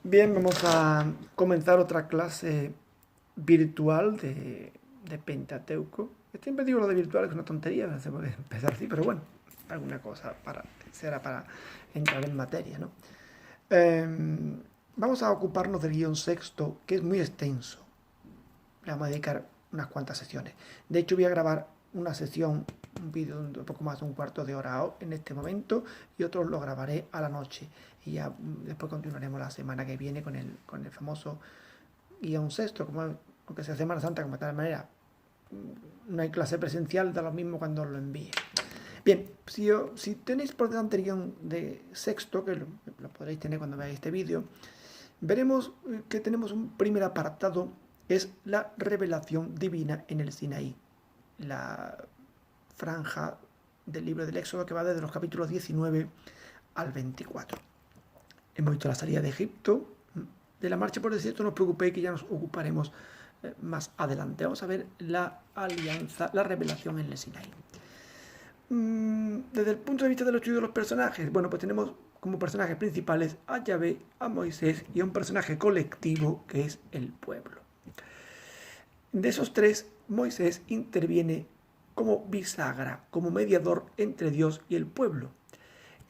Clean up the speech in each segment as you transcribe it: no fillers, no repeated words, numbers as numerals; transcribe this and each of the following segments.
Bien, vamos a comenzar otra clase virtual de Pentateuco. Siempre digo lo de virtual, es una tontería, no se puede empezar así, pero bueno, alguna cosa será para entrar en materia, ¿no? Vamos a ocuparnos del guión sexto, que es muy extenso. Le vamos a dedicar unas cuantas sesiones. De hecho, voy a grabar una sesión, un vídeo de un poco más de un cuarto de hora en este momento, y otros lo grabaré a la noche. Y ya después continuaremos la semana que viene con el famoso guión sexto, aunque sea Semana Santa, como de tal manera no hay clase presencial, da lo mismo cuando lo envíe. Bien, si tenéis por delante el guión de sexto, que lo podréis tener cuando veáis este vídeo, veremos que tenemos un primer apartado, es la revelación divina en el Sinaí, la franja del libro del Éxodo que va desde los capítulos 19 al 24. Hemos visto la salida de Egipto, de la marcha por el desierto. No os preocupéis, que ya nos ocuparemos más adelante. Vamos a ver la alianza, la revelación en el Sinaí. Desde el punto de vista del estudio de los personajes, bueno, pues tenemos como personajes principales a Yahvé, a Moisés y a un personaje colectivo que es el pueblo. De esos tres, Moisés interviene como bisagra, como mediador entre Dios y el pueblo.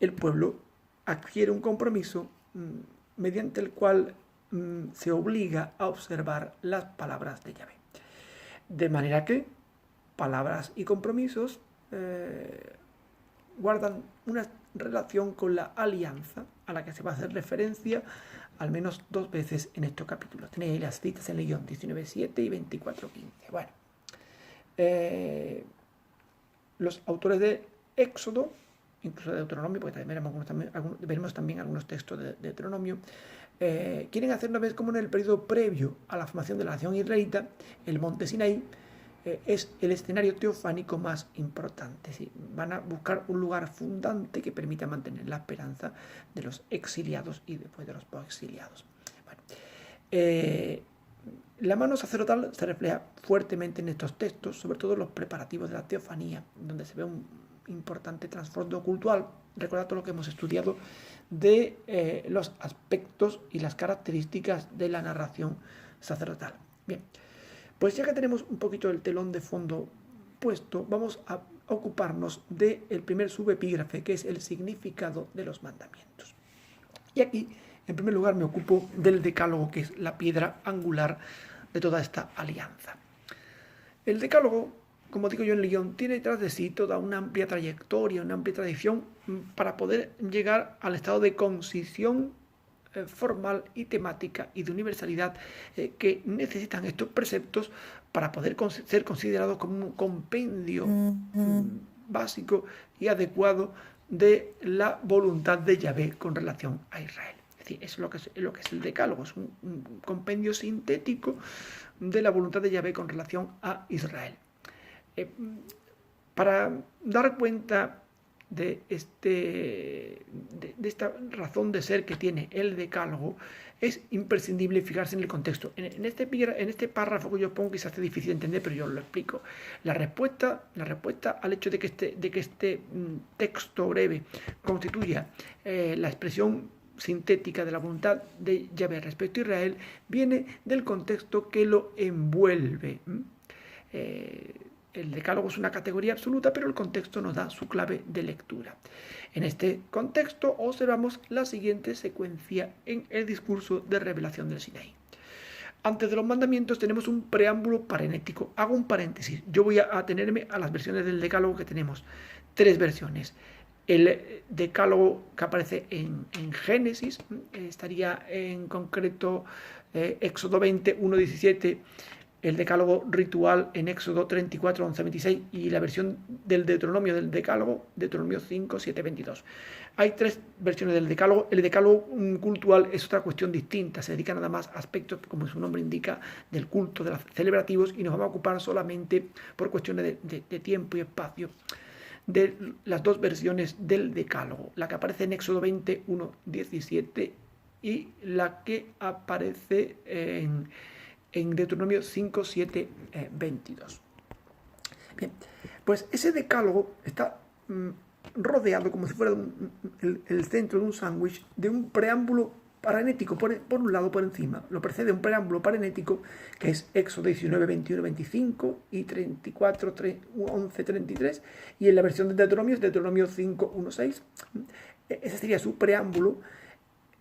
El pueblo adquiere un compromiso mediante el cual se obliga a observar las palabras de Yahvé. De manera que palabras y compromisos guardan una relación con la alianza a la que se va a hacer referencia al menos dos veces en estos capítulos. Tenéis las citas en el guión 19.7 y 24.15. Bueno, los autores de Éxodo, incluso de Deuteronomio, porque también veremos también algunos textos de Deuteronomio, quieren hacer una vez como en el periodo previo a la formación de la nación israelita, el monte Sinaí es el escenario teofánico más importante. ¿Sí? Van a buscar un lugar fundante que permita mantener la esperanza de los exiliados y después de los exiliados. Bueno, la mano sacerdotal se refleja fuertemente en estos textos, sobre todo en los preparativos de la teofanía, donde se ve un importante trasfondo cultural. Recordad todo lo que hemos estudiado de los aspectos y las características de la narración sacerdotal. Bien, pues ya que tenemos un poquito el telón de fondo puesto, vamos a ocuparnos del primer subepígrafe, que es el significado de los mandamientos. Y aquí, en primer lugar, me ocupo del decálogo, que es la piedra angular de toda esta alianza. El decálogo, como digo yo en el guión, tiene detrás de sí toda una amplia trayectoria, una amplia tradición para poder llegar al estado de concisión formal y temática y de universalidad que necesitan estos preceptos para poder ser considerados como un compendio básico y adecuado de la voluntad de Yahvé con relación a Israel. Es decir, es lo que es el decálogo, es un compendio sintético de la voluntad de Yahvé con relación a Israel. Para dar cuenta de esta razón de ser que tiene el decálogo, es imprescindible fijarse en el contexto. En este párrafo que yo pongo, que se hace difícil de entender, pero yo lo explico. La respuesta al hecho de que este texto breve constituya la expresión sintética de la voluntad de Yahvé respecto a Israel, viene del contexto que lo envuelve. El decálogo es una categoría absoluta, pero el contexto nos da su clave de lectura. En este contexto observamos la siguiente secuencia en el discurso de revelación del Sinaí. Antes de los mandamientos tenemos un preámbulo paréntico. Hago un paréntesis. Yo voy a atenerme a las versiones del decálogo que tenemos. Tres versiones. El decálogo que aparece en Génesis estaría en concreto Éxodo 20, 1, 17, el decálogo ritual en Éxodo 34, 11, 26 y la versión del Deuteronomio del decálogo, Deuteronomio 5, 7, 22. Hay tres versiones del decálogo. El decálogo cultural es otra cuestión distinta, se dedica nada más a aspectos, como su nombre indica, del culto, de los celebrativos, y nos vamos a ocupar solamente por cuestiones de tiempo y espacio de las dos versiones del decálogo, la que aparece en Éxodo 20, 1, 17 y la que aparece en Deuteronomio 5, 7, 22. Bien, pues ese decálogo está rodeado, como si fuera el centro de un sándwich, de un preámbulo paranético por un lado, por encima. Lo precede un preámbulo paranético que es Éxodo 19, 21, 25 y 34, 11, 33. Y en la versión de Deuteronomio es Deuteronomio 5, 1, 6. Ese sería su preámbulo.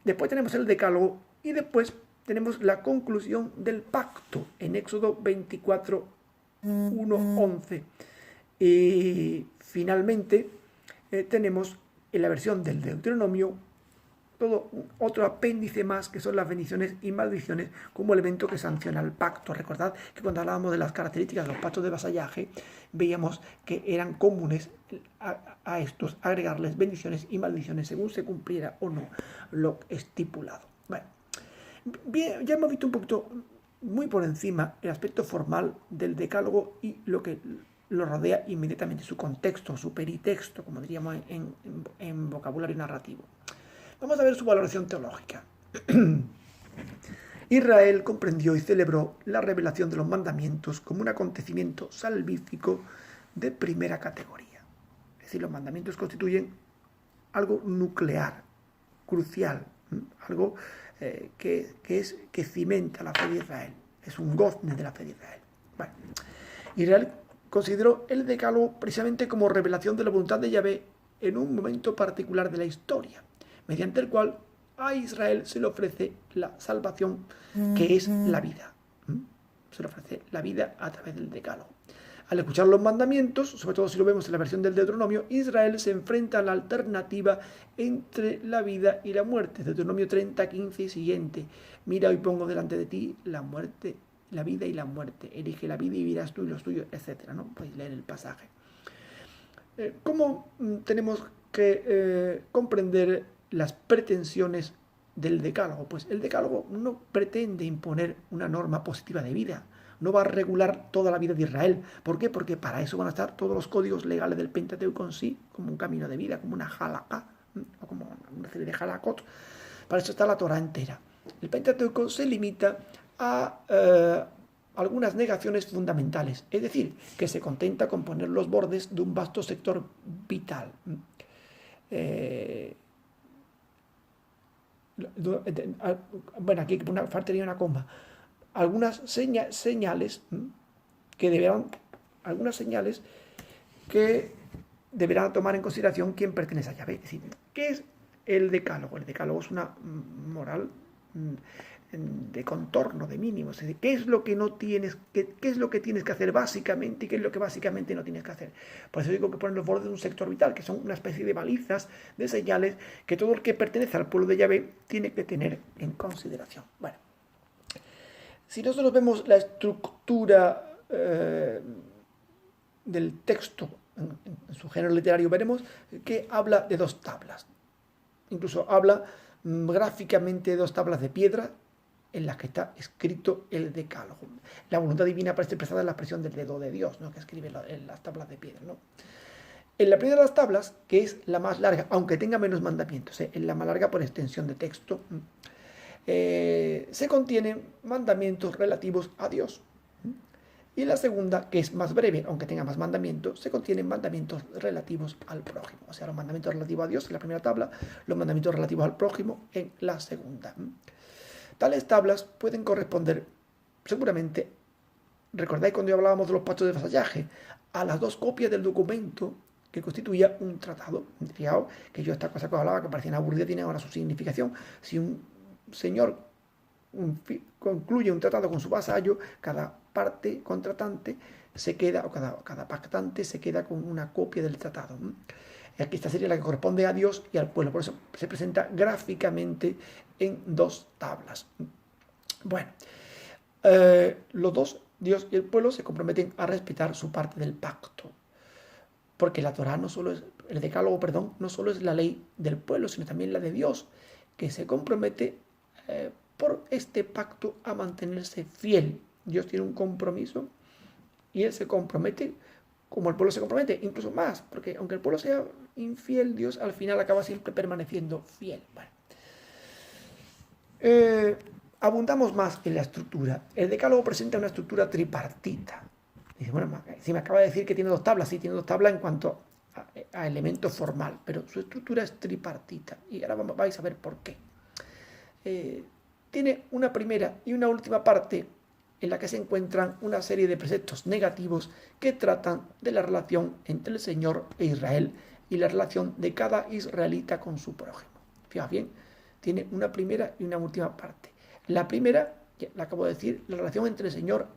Después tenemos el decálogo y después tenemos la conclusión del pacto en Éxodo 24, 1, 11. Y finalmente tenemos en la versión del Deuteronomio todo otro apéndice más que son las bendiciones y maldiciones como elemento que sanciona el pacto. Recordad que cuando hablábamos de las características de los pactos de vasallaje veíamos que eran comunes a estos agregarles bendiciones y maldiciones según se cumpliera o no lo estipulado. Bueno, bien, ya hemos visto un poquito muy por encima el aspecto formal del decálogo y lo que lo rodea inmediatamente, su contexto, su peritexto, como diríamos en vocabulario narrativo. Vamos a ver su valoración teológica. Israel comprendió y celebró la revelación de los mandamientos como un acontecimiento salvífico de primera categoría. Es decir, los mandamientos constituyen algo nuclear, crucial, algo que cimenta la fe de Israel. Es un gozne de la fe de Israel. Bueno, Israel consideró el decálogo precisamente como revelación de la voluntad de Yahvé en un momento particular de la historia, mediante el cual a Israel se le ofrece la salvación, que es la vida. Se le ofrece la vida a través del decálogo. Al escuchar los mandamientos, sobre todo si lo vemos en la versión del Deuteronomio, Israel se enfrenta a la alternativa entre la vida y la muerte. Deuteronomio 30, 15 y siguiente. Mira, hoy pongo delante de ti la muerte, la vida y la muerte. Elige la vida y vivirás tú y los tuyos, etc. ¿No? Podéis leer el pasaje. ¿Cómo tenemos que comprender las pretensiones del decálogo? Pues el decálogo no pretende imponer una norma positiva de vida, no va a regular toda la vida de Israel. ¿Por qué? Porque para eso van a estar todos los códigos legales del Pentateuco en sí, como un camino de vida, como una halakha, o como una serie de halakot. Para eso está la Torah entera. El Pentateuco se limita a algunas negaciones fundamentales, es decir, que se contenta con poner los bordes de un vasto sector vital. Bueno, aquí faltaría una coma. Algunas señales que deberán tomar en consideración quién pertenece a Yahvé. Es decir, ¿qué es el decálogo? El decálogo es una moral de contorno, de mínimos. Es decir, ¿qué es lo que no tienes, qué es lo que tienes que hacer básicamente y qué es lo que básicamente no tienes que hacer? Por eso digo que ponen los bordes de un sector vital, que son una especie de balizas, de señales que todo el que pertenece al pueblo de Yahvé tiene que tener en consideración. Bueno, si nosotros vemos la estructura del texto en su género literario, veremos que habla de dos tablas. Incluso habla gráficamente de dos tablas de piedra en las que está escrito el decálogo. La voluntad divina aparece expresada en la expresión del dedo de Dios, ¿no?, que escribe en las tablas de piedra, ¿no? En la primera de las tablas, que es la más larga, aunque tenga menos mandamientos, es la más larga por extensión de texto, se contienen mandamientos relativos a Dios. Y en la segunda, que es más breve, aunque tenga más mandamientos, se contienen mandamientos relativos al prójimo. O sea, los mandamientos relativos a Dios en la primera tabla, los mandamientos relativos al prójimo en la segunda. Tales tablas pueden corresponder, seguramente, recordáis cuando hablábamos de los pactos de vasallaje, a las dos copias del documento que constituía un tratado. Fijaos que yo esta cosa que os hablaba, que parecían aburridas, tiene ahora su significación. Si un señor concluye un tratado con su vasallo, cada parte contratante se queda, o cada pactante se queda con una copia del tratado. Aquí esta sería la que corresponde a Dios y al pueblo, por eso se presenta gráficamente en dos tablas. Bueno, los dos, Dios y el pueblo, se comprometen a respetar su parte del pacto, porque la Torá no solo es, el decálogo, perdón, no solo es la ley del pueblo, sino también la de Dios, que se compromete por este pacto a mantenerse fiel. Dios tiene un compromiso y Él se compromete como el pueblo se compromete, incluso más, porque aunque el pueblo sea infiel, Dios al final acaba siempre permaneciendo fiel. Bueno. Abundamos más en la estructura. El decálogo presenta una estructura tripartita. Dice, bueno, si me acaba de decir que tiene dos tablas, sí, tiene dos tablas en cuanto a elemento formal, pero su estructura es tripartita. Y ahora vais a ver por qué. tiene una primera y una última parte en la que se encuentran una serie de preceptos negativos que tratan de la relación entre el Señor e Israel y la relación de cada israelita con su prójimo. Fijaos bien, tiene una primera y una última parte. La primera, ya la acabo de decir, la relación entre el Señor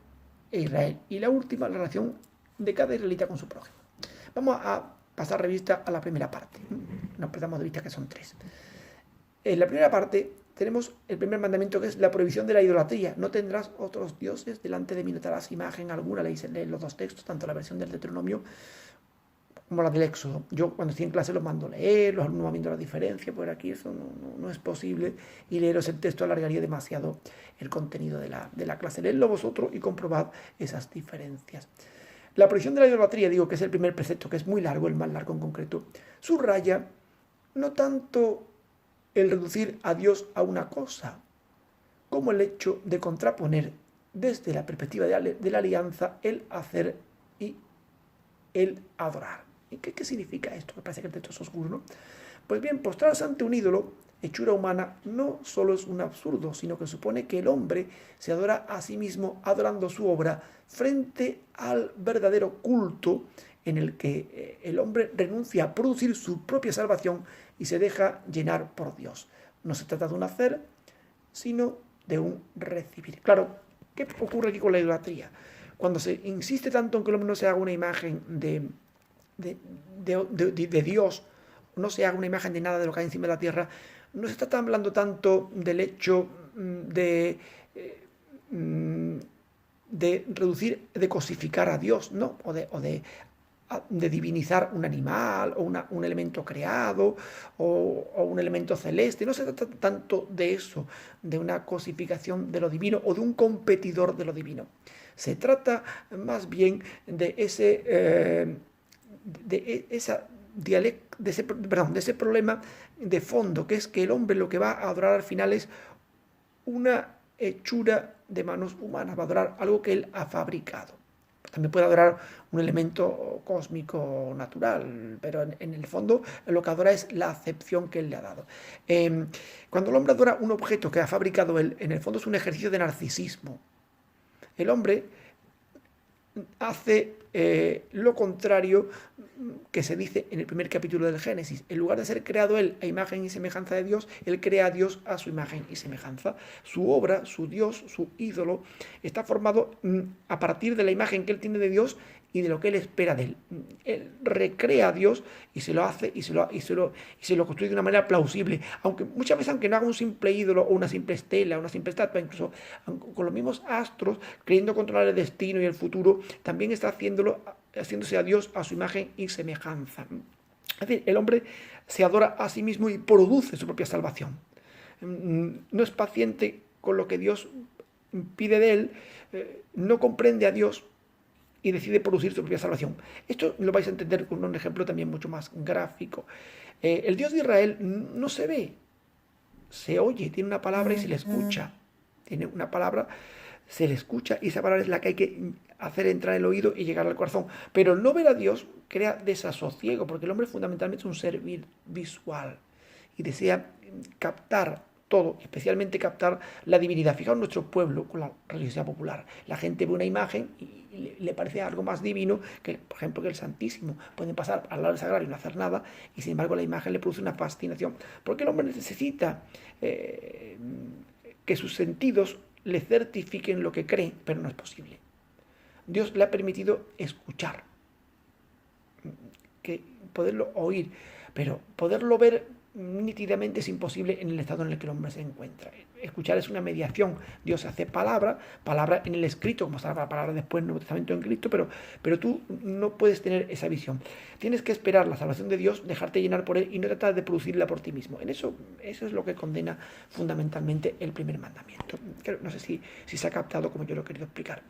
e Israel, y la última, la relación de cada israelita con su prójimo. Vamos a pasar revista a la primera parte. Nos perdamos de vista que son 3. En la primera parte tenemos el primer mandamiento, que es la prohibición de la idolatría. No tendrás otros dioses delante de mí, no te harás imagen alguna. Leéis los 2 textos, tanto la versión del Deuteronomio como la del Éxodo. Yo cuando estoy en clase los mando a leer, los alumnos van viendo la diferencia, porque aquí eso no es posible, y leeros el texto alargaría demasiado el contenido de la clase. Leedlo vosotros y comprobad esas diferencias. La prohibición de la idolatría, digo que es el primer precepto, que es muy largo, el más largo en concreto, subraya no tanto el reducir a Dios a una cosa, como el hecho de contraponer desde la perspectiva de la alianza el hacer y el adorar. ¿Y qué significa esto? Me parece que el texto es oscuro, ¿no? Pues bien, postrarse ante un ídolo, hechura humana, no solo es un absurdo, sino que supone que el hombre se adora a sí mismo adorando su obra frente al verdadero culto en el que el hombre renuncia a producir su propia salvación y se deja llenar por Dios. No se trata de un hacer, sino de un recibir. Claro, ¿qué ocurre aquí con la idolatría? Cuando se insiste tanto en que el hombre no se haga una imagen de Dios, no se haga una imagen de nada de lo que hay encima de la tierra, no se está hablando tanto del hecho de reducir, de cosificar a Dios, ¿no? O de divinizar un animal o un elemento creado o un elemento celeste. No se trata tanto de eso, de una cosificación de lo divino o de un competidor de lo divino. Se trata más bien de ese problema de fondo, que es que el hombre lo que va a adorar al final es una hechura de manos humanas, va a adorar algo que él ha fabricado. También puede adorar un elemento cósmico natural, pero en el fondo lo que adora es la acepción que él le ha dado. Cuando el hombre adora un objeto que ha fabricado él, en el fondo es un ejercicio de narcisismo. El hombre hace lo contrario que se dice en el primer capítulo del Génesis. En lugar de ser creado él a imagen y semejanza de Dios, él crea a Dios a su imagen y semejanza. Su obra, su Dios, su ídolo, está formado a partir de la imagen que él tiene de Dios y de lo que él espera de él. Él recrea a Dios y se lo hace y se lo construye de una manera plausible. Aunque muchas veces, aunque no haga un simple ídolo o una simple estela, una simple estatua, incluso con los mismos astros, creyendo controlar el destino y el futuro, también está haciéndose a Dios a su imagen y semejanza. Es decir, el hombre se adora a sí mismo y produce su propia salvación. No es paciente con lo que Dios pide de él, no comprende a Dios y decide producir su propia salvación. Esto lo vais a entender con un ejemplo también mucho más gráfico. El Dios de Israel no se ve, se oye, tiene una palabra y se le escucha. Tiene una palabra, se le escucha, y esa palabra es la que hay que hacer entrar en el oído y llegar al corazón. Pero el no ver a Dios crea desasosiego, porque el hombre fundamentalmente es un ser visual y desea captar todo, especialmente captar la divinidad. Fijaos nuestro pueblo con la religiosidad popular. La gente ve una imagen y le parece algo más divino que, por ejemplo, que el Santísimo. Pueden pasar al lado del sagrario y no hacer nada, y sin embargo la imagen le produce una fascinación. Porque el hombre necesita que sus sentidos le certifiquen lo que cree, pero no es posible. Dios le ha permitido escuchar, que poderlo oír, pero poderlo ver nítidamente es imposible en el estado en el que el hombre se encuentra. Escuchar es una mediación. Dios hace palabra en el escrito, como está la palabra después en el Nuevo Testamento en Cristo, pero tú no puedes tener esa visión. Tienes que esperar la salvación de Dios, dejarte llenar por Él y no tratar de producirla por ti mismo. Eso es lo que condena fundamentalmente el primer mandamiento. No sé si se ha captado como yo lo he querido explicar.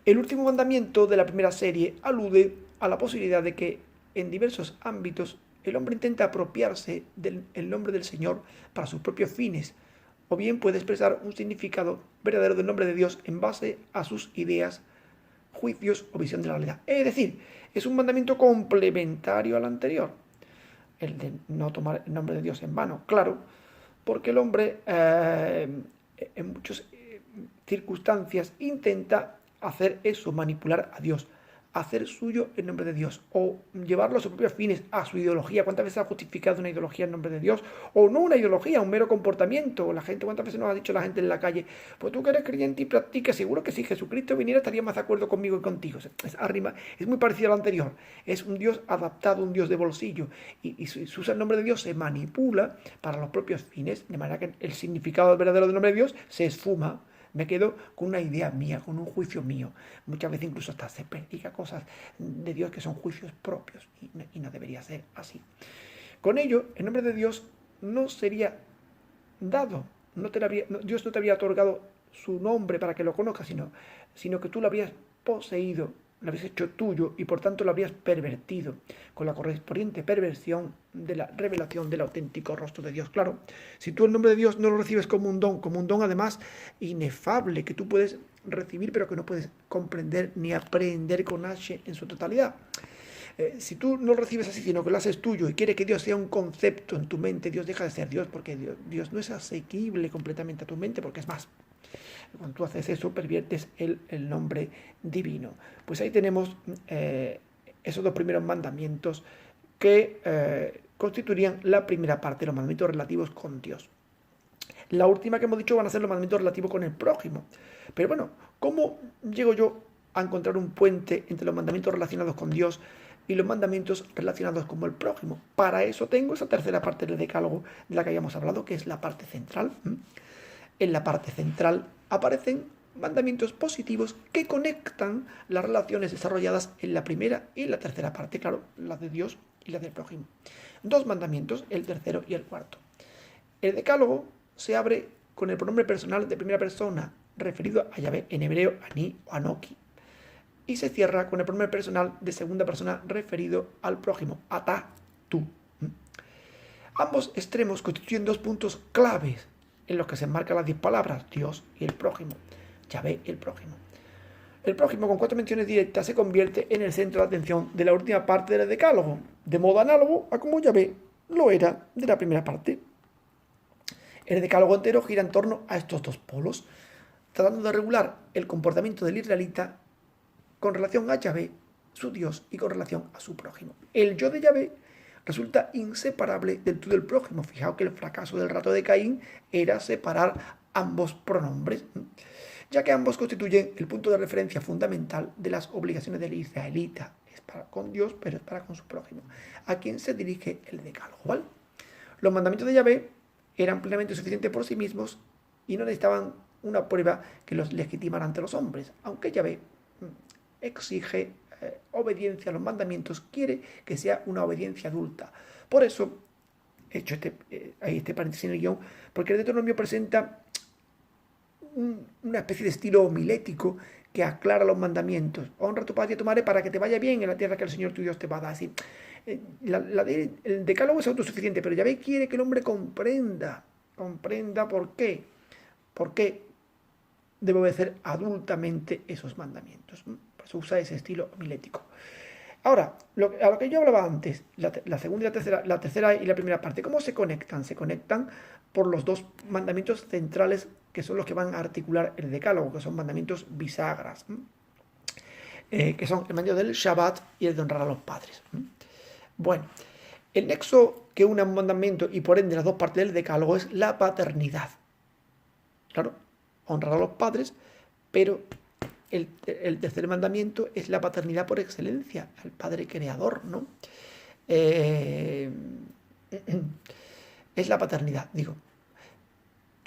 El último mandamiento de la primera serie alude a la posibilidad de que en diversos ámbitos el hombre intenta apropiarse del nombre del Señor para sus propios fines, o bien puede expresar un significado verdadero del nombre de Dios en base a sus ideas, juicios o visión de la realidad. Es decir, es un mandamiento complementario al anterior, el de no tomar el nombre de Dios en vano. Claro, porque el hombre en muchas circunstancias intenta hacer eso, manipular a Dios, hacer suyo el nombre de Dios, o llevarlo a sus propios fines, a su ideología. ¿Cuántas veces ha justificado una ideología en nombre de Dios? O no una ideología, un mero comportamiento. La gente, ¿cuántas veces nos ha dicho la gente en la calle? Pues tú que eres creyente y practicas, seguro que si Jesucristo viniera estaría más de acuerdo conmigo y contigo. Es muy parecido al anterior. Es un Dios adaptado, un Dios de bolsillo. Y si se usa el nombre de Dios, se manipula para los propios fines, de manera que el significado verdadero del nombre de Dios se esfuma. Me quedo con una idea mía, con un juicio mío. Muchas veces incluso hasta se predica cosas de Dios que son juicios propios y no debería ser así. Con ello, el nombre de Dios no sería dado. Dios no te habría otorgado su nombre para que lo conozcas, sino que tú lo habrías poseído, lo habrías hecho tuyo y por tanto lo habrías pervertido con la correspondiente perversión de la revelación del auténtico rostro de Dios. Claro, si tú el nombre de Dios no lo recibes como un don además inefable que tú puedes recibir pero que no puedes comprender ni aprender con H en su totalidad. Si tú no lo recibes así, sino que lo haces tuyo y quieres que Dios sea un concepto en tu mente, Dios deja de ser Dios, porque Dios no es asequible completamente a tu mente, porque es más. Cuando tú haces eso, perviertes el nombre divino. Pues ahí tenemos esos dos primeros mandamientos que constituirían la primera parte, los mandamientos relativos con Dios. La última que hemos dicho van a ser los mandamientos relativos con el prójimo. Pero bueno, ¿cómo llego yo a encontrar un puente entre los mandamientos relacionados con Dios y los mandamientos relacionados con el prójimo? Para eso tengo esa tercera parte del decálogo de la que habíamos hablado, que es la parte central. En la parte central aparecen mandamientos positivos que conectan las relaciones desarrolladas en la primera y la tercera parte, claro, las de Dios y las del prójimo. Dos mandamientos, el tercero y el cuarto. El decálogo se abre con el pronombre personal de primera persona, referido a Yahvé, en hebreo, Ani o Anoki, y se cierra con el pronombre personal de segunda persona referido al prójimo, Ata, tú. Ambos extremos constituyen dos puntos claves en los que se enmarcan las 10 palabras, Dios y el prójimo, Yahvé y el prójimo. El prójimo, con 4 menciones directas, se convierte en el centro de atención de la última parte del decálogo, de modo análogo a como Yahvé lo era de la primera parte. El decálogo entero gira en torno a estos dos polos, tratando de regular el comportamiento del israelita con relación a Yahvé, su Dios, y con relación a su prójimo. El yo de Yahvé resulta inseparable del tú del prójimo. Fijaos que el fracaso del rato de Caín era separar ambos pronombres, ya que ambos constituyen el punto de referencia fundamental de las obligaciones del israelita. Es para con Dios, pero es para con su prójimo, a quien se dirige el decálogo, ¿vale? Los mandamientos de Yahvé eran plenamente suficientes por sí mismos y no necesitaban una prueba que los legitimara ante los hombres, aunque Yahvé exige obediencia a los mandamientos, quiere que sea una obediencia adulta. Por eso he hecho este paréntesis en el guión, porque el Deuteronomio presenta una especie de estilo homilético que aclara los mandamientos. Honra a tu padre y a tu madre para que te vaya bien en la tierra que el Señor tu Dios te va a dar. Así, el decálogo es autosuficiente, pero Yahvé quiere que el hombre comprenda por qué debe obedecer adultamente esos mandamientos. Por eso usa ese estilo homilético. Ahora, a lo que yo hablaba antes, la segunda y la tercera y la primera parte, ¿cómo se conectan? Se conectan por los dos mandamientos centrales que son los que van a articular el decálogo, que son mandamientos bisagras, que son el mandamiento del Shabbat y el de honrar a los padres. Bueno, el nexo que une un mandamiento y por ende las dos partes del decálogo es la paternidad. Claro, honrar a los padres, pero el tercer mandamiento es la paternidad por excelencia, al Padre Creador, ¿no? Es la paternidad, digo.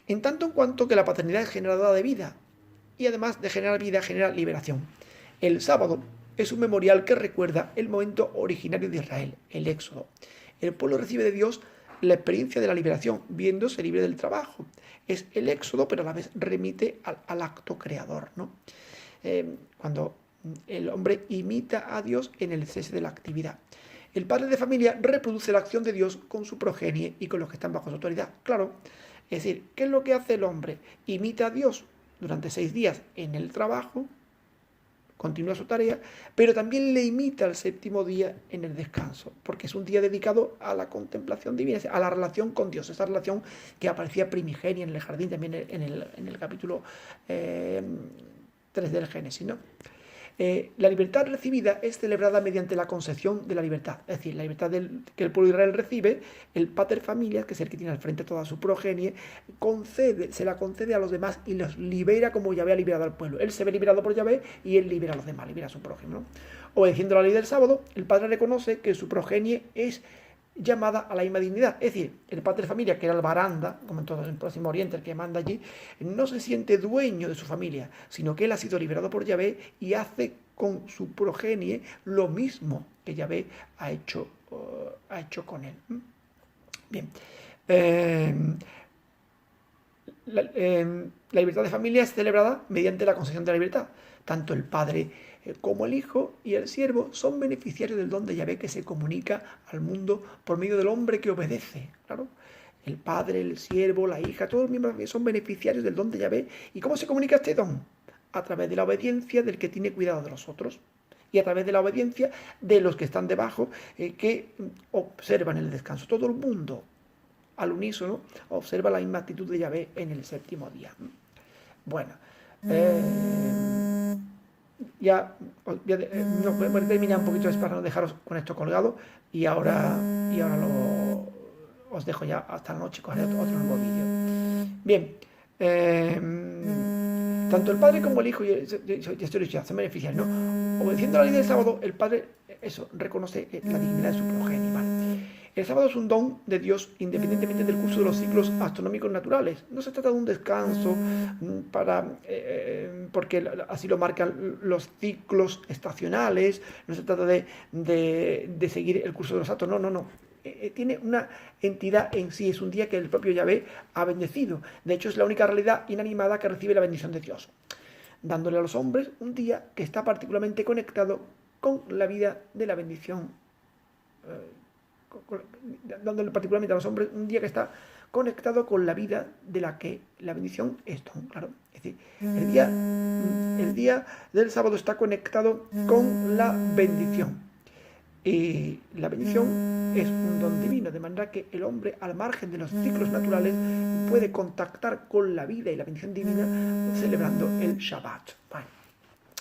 En tanto en cuanto que la paternidad es generadora de vida, y además de generar vida, genera liberación. El sábado es un memorial que recuerda el momento originario de Israel, el Éxodo. El pueblo recibe de Dios la experiencia de la liberación, viéndose libre del trabajo. Es el Éxodo, pero a la vez remite al acto creador, ¿no? Cuando el hombre imita a Dios en el cese de la actividad. El padre de familia reproduce la acción de Dios con su progenie y con los que están bajo su autoridad. Claro, es decir, ¿qué es lo que hace el hombre? Imita a Dios durante 6 días en el trabajo continúa su tarea, pero también le imita al séptimo día en el descanso, porque es un día dedicado a la contemplación divina, a la relación con Dios, esa relación que aparecía primigenia en el jardín, también en el capítulo 3 del Génesis, ¿no? La libertad recibida es celebrada mediante la concesión de la libertad, es decir, la libertad que el pueblo de Israel recibe, el pater familias, que es el que tiene al frente toda su progenie, se la concede a los demás y los libera como Yahvé ha liberado al pueblo. Él se ve liberado por Yahvé y él libera a los demás, libera a su prójimo, ¿no? Obedeciendo la ley del sábado, el padre reconoce que su progenie es llamada a la misma dignidad. Es decir, el pater familia, que era el baranda, como en todo el Próximo Oriente, el que manda allí, no se siente dueño de su familia, sino que él ha sido liberado por Yahvé y hace con su progenie lo mismo que Yahvé ha hecho con él. Bien. La libertad de familia es celebrada mediante la concesión de la libertad. Tanto el padre como el hijo y el siervo son beneficiarios del don de Yahvé que se comunica al mundo por medio del hombre que obedece. Claro, el padre, el siervo, la hija, todos los miembros son beneficiarios del don de Yahvé. ¿Y cómo se comunica este don? A través de la obediencia del que tiene cuidado de los otros y a través de la obediencia de los que están debajo, que observan el descanso. Todo el mundo, al unísono, observa la misma actitud de Yahvé en el séptimo día. Bueno, ya voy a terminar un poquito para no dejaros con esto colgado y ahora os dejo ya hasta la noche con otro nuevo vídeo. Bien, tanto el padre como el hijo, ya se benefician, ¿no? Obedeciendo la ley del sábado, el padre reconoce la dignidad de su progenie, ¿vale? El sábado es un don de Dios independientemente del curso de los ciclos astronómicos naturales. No se trata de un descanso porque así lo marcan los ciclos estacionales, no se trata de seguir el curso de los astros, no. Tiene una entidad en sí, es un día que el propio Yahvé ha bendecido. De hecho, es la única realidad inanimada que recibe la bendición de Dios, dándole a los hombres un día que está particularmente conectado con la vida de la bendición, dándole particularmente a los hombres un día que está conectado con la vida de la que la bendición es don, claro. Es decir, el día del sábado está conectado con la bendición. Y la bendición es un don divino, de manera que el hombre, al margen de los ciclos naturales, puede contactar con la vida y la bendición divina celebrando el Shabbat.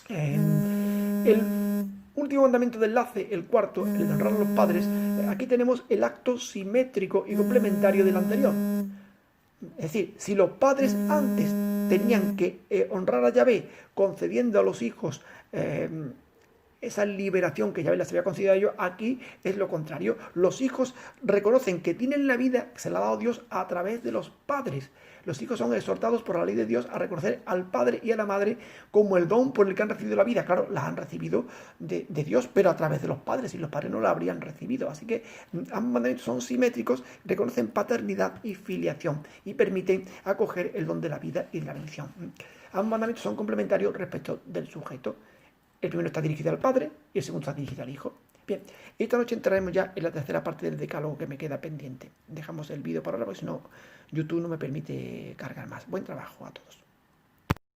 El último mandamiento de enlace, el cuarto, el de honrar a los padres, aquí tenemos el acto simétrico y complementario del anterior. Es decir, si los padres antes tenían que honrar a Yahvé concediendo a los hijos esa liberación que Yahvé les había concedido a ellos, aquí es lo contrario. Los hijos reconocen que tienen la vida que se la ha dado Dios a través de los padres. Los hijos son exhortados por la ley de Dios a reconocer al padre y a la madre como el don por el que han recibido la vida. Claro, la han recibido de Dios, pero a través de los padres, y los padres no la habrían recibido. Así que ambos mandamientos son simétricos, reconocen paternidad y filiación y permiten acoger el don de la vida y de la bendición. Ambos mandamientos son complementarios respecto del sujeto. El primero está dirigido al padre y el segundo está dirigido al hijo. Bien, esta noche entraremos ya en la tercera parte del decálogo que me queda pendiente. Dejamos el vídeo para ahora porque si no YouTube no me permite cargar más. Buen trabajo a todos.